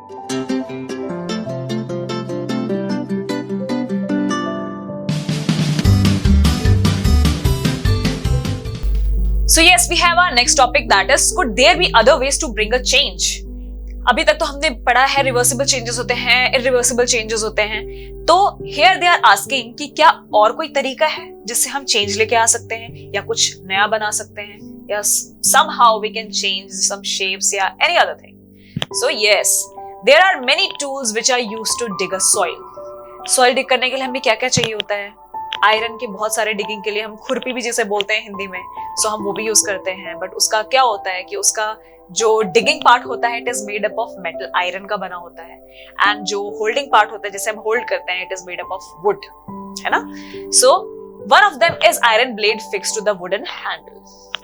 So yes, we have our next topic, that is, could there be other ways to bring a change? अभी तक तो हमने पढ़ा है रिवर्सिबल चेंजेस होते हैं, इरिवर्सिबल चेंजेस होते हैं, तो here they are asking कि क्या और कोई तरीका है जिससे हम चेंज लेके आ सकते हैं या कुछ नया बना सकते हैं, या somehow we can change some shapes या any other thing. So yes, there are many tools which are used to dig a soil. Soil dig करने के लिए हमें क्या क्या चाहिए होता है? आयरन के बहुत सारे डिगिंग के लिए हम खुरपी भी जिसे बोलते हैं हिंदी में, सो हम वो भी यूज करते हैं, बट उसका क्या होता है कि उसका जो डिगिंग पार्ट होता है it is made up of metal, iron का बना होता है, एंड जो होल्डिंग पार्ट होता है जिसे हम होल्ड करते हैं it is made up of wood, है ना. So one of them is iron blade fix to the wooden handle.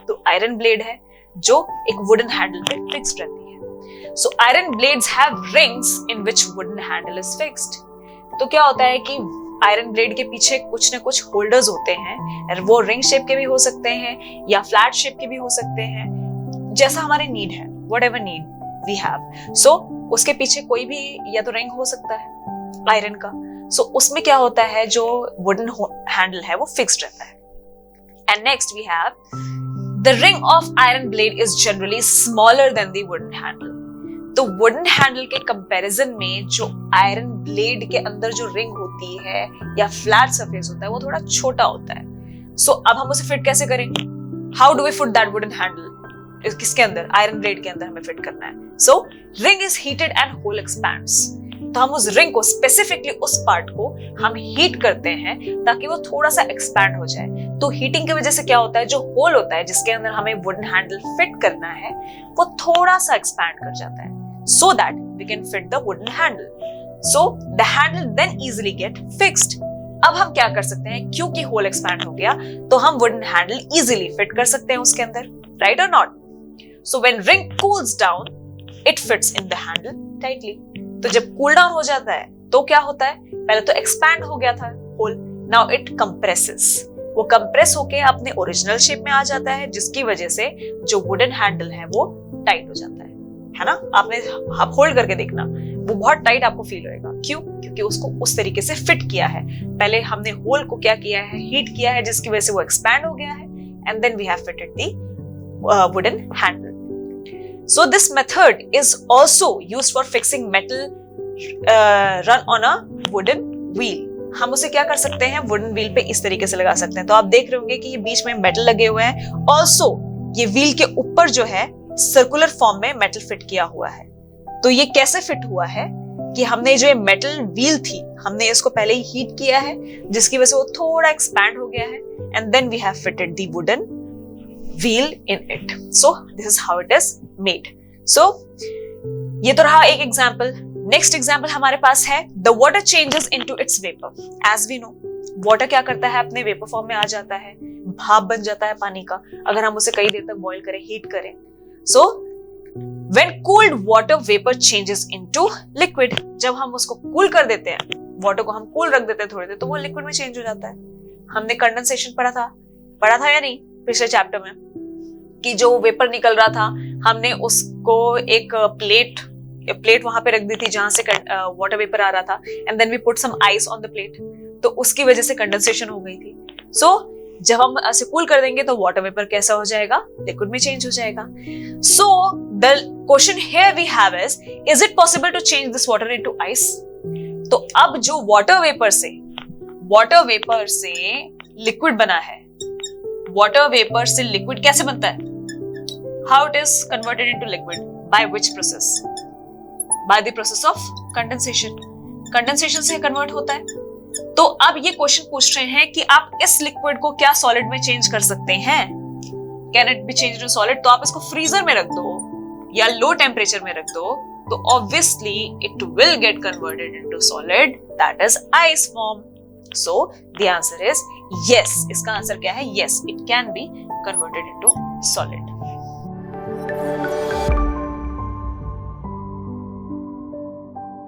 तो आयरन ब्लेड है जो एक वुडन हैंडल पे फिक्स्ड रहती है. So iron blades have rings in which wooden handle is fixed. तो क्या होता है कि आयरन ब्लेड के पीछे कुछ न कुछ होल्डर्स होते हैं, वो रिंग शेप के भी हो सकते हैं या फ्लैट शेप के भी हो सकते हैं, जैसा हमारे नीड है, व्हाटएवर नीड वी हैव. सो उसके पीछे कोई भी या तो रिंग हो सकता है आयरन का. सो उसमें क्या होता है, जो वुडन हैंडल है वो फिक्स्ड रहता है. And next we have the ring of iron blade is generally smaller than the wooden handle. तो वुडन हैंडल के कंपैरिजन में जो आयरन ब्लेड के अंदर जो रिंग होती है या फ्लैट सरफेस होता है वो थोड़ा छोटा होता है. सो अब हम उसे फिट कैसे करें? How do we fit that wooden handle? किसके अंदर? आयरन ब्लेड के अंदर हमें फिट करना है. So ring is heated and hole expands. तो हम उस रिंग को, स्पेसिफिकली उस पार्ट को हम हीट करते हैं ताकि वो थोड़ा सा एक्सपैंड हो जाए. तो हीटिंग की वजह से क्या होता है, जो होल होता है जिसके अंदर हमें वुडन हैंडल फिट करना है वो थोड़ा सा एक्सपैंड कर जाता है, so that we can fit the wooden handle. So the handle then easily get fixed. अब हम क्या कर सकते हैं, क्योंकि होल एक्सपैंड हो गया तो हम वुडन हैंडल इजीली फिट कर सकते हैं उसके अंदर, राइट और not? So when ring cools down, it fits in the handle tightly. तो जब कूल डाउन हो जाता है तो क्या होता है, पहले तो एक्सपैंड हो गया था होल, now it compresses. वो कंप्रेस होके अपने ओरिजिनल शेप में आ जाता है, जिसकी वजह से जो वुडन हैंडल है वो टाइट हो जाता है ना. आप होल्ड करके देखना, वो बहुत टाइट आपको फील होएगा. क्यों? क्योंकि उसको उस तरीके से फिट किया है. पहले हमने होल को क्या किया है, हीट किया है, जिसकी वजह से वो एक्सपैंड हो गया है, and then we have fitted the wooden handle. So this method is also used for fixing metal run on a wooden wheel. हम उसे क्या कर सकते हैं, वुडन व्हील पे इस तरीके से लगा सकते हैं. तो आप देख रहे होंगे कि ये बीच में मेटल लगे हुए हैं. ऑल्सो ये व्हील के ऊपर जो है सर्कुलर फॉर्म में मेटल फिट किया हुआ है. तो ये कैसे फिट हुआ है कि हमने जो ये मेटल व्हील थी हमने इसको पहले ही हीट किया है, जिसकी वजह से वो थोड़ा एक्सपैंड हो गया है, and then we have fitted the wooden wheel in it. So this is how it is made. So ये तो रहा एक एग्जांपल. नेक्स्ट एग्जांपल हमारे पास है the water changes into its vapour. As we know, water क्या करता है, अपने वेपर फॉर्म में आ जाता है, भाप बन जाता है पानी का, अगर हम उसे कई देर तक बॉईल करें, हीट करें. So, when cooled water vapor changes into liquid, जब हम उसको कूल कर देते हैं, वाटर को हम कूल रख देते हैं थोड़ी देर, तो वो लिक्विड में चेंज हो जाता है. हमने कंडेंसेशन पढ़ा था या नहीं पिछले चैप्टर में, कि जो वेपर निकल रहा था हमने उसको एक प्लेट वहां पे रख दी थी जहां से वाटर वेपर आ रहा था, and then we put some ice on the plate, तो उसकी वजह से कंडेंसेशन हो गई थी. सो जब हम ऐसे कूल कर देंगे तो वाटर वेपर कैसा हो जाएगा, लिक्विड में चेंज हो जाएगा. So the question here we have is it possible to change this water into ice? तो अब जो वाटर वेपर से लिक्विड बना है, वाटर वेपर से लिक्विड कैसे बनता है, how it is converted into liquid, by which process? By the process of condensation. Condensation से कन्वर्ट होता है. तो अब ये क्वेश्चन पूछ रहे हैं कि आप इस लिक्विड को क्या सॉलिड में चेंज कर सकते हैं? Can it be changed to solid? तो आप इसको फ्रीजर में रख दो या लो टेम्परेचर में रख दो, तो obviously it will get converted into solid, that is ice form. So the answer is yes. इसका आंसर क्या है? Yes, it can be converted into solid.